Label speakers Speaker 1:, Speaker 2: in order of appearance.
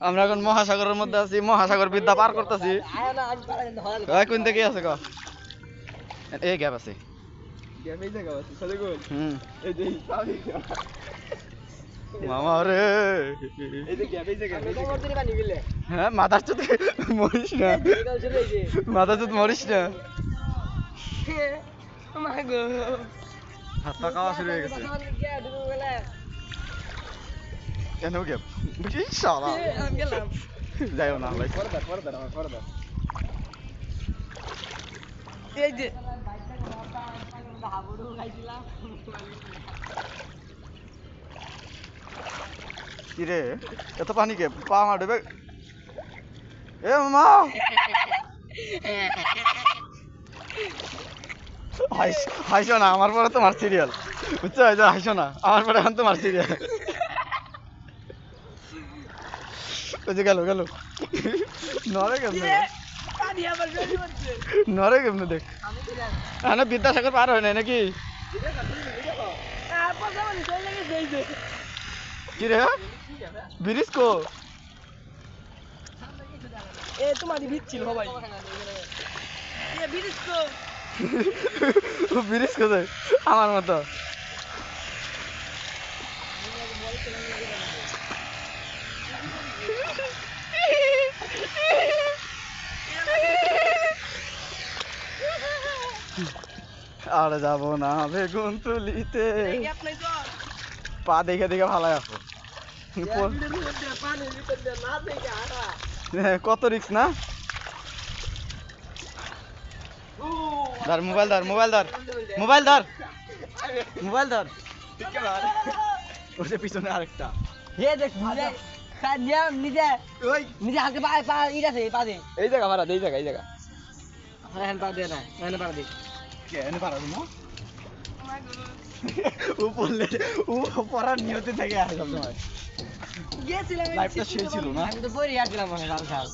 Speaker 1: আমরা এখন মহাসাগরের মধ্যে আছি, মহাসাগর বিদ্যা পার করতেছি। কোন থেকে আছে ক এই গ্যাপ আছে, মামা রে হ্যাঁ মাথার চুত মরিস না, মাথার চুত মরিস না, হাত পা খাওয়া শুরু হয়ে গেছে। কেন গ্যাপ যাইও না ভাই, কিরে এত পানি কে পা আমার ডুবে এ মামা হাসো না, আমার পরে তোমার সিরিয়াল বুঝছো, হাসো না আমার পরে এখন তোমার সিরিয়াল। ওই যে গেল গেল নরে কেমনে, নরে কেমনে দেখ না, বিদ্যাসাগর পার হয় নাই নাকি? কি রে ব্রিজ কো
Speaker 2: তোমার ভিড় ছিল ভাই,
Speaker 1: ব্রিজ কোথায় আমার মতো? আর যাবো না বেগুন তুলিতে, পা দেখে দেখে ভালো আসো, কত রিক্স না। ধর মোবাইল ধর, মোবাইল ধর, মোবাইল ধর, মোবাইল ধর, ওর পিছনে আরেকটা
Speaker 2: নিজে হালকা পা পা ইট আছে পা দে,
Speaker 1: এই জায়গা ভাড়া দে, এই জায়গা, এই জায়গা
Speaker 2: পা দে না পা দে
Speaker 1: এনে পারা না, ও পড়লে ও পড়ার নিয়তে থেকে আসে সবসময়।
Speaker 2: গেছিলাম
Speaker 1: লাইফটা সেই ছিল না,
Speaker 2: আমি তো পড়ে আসছিলাম মনে হয়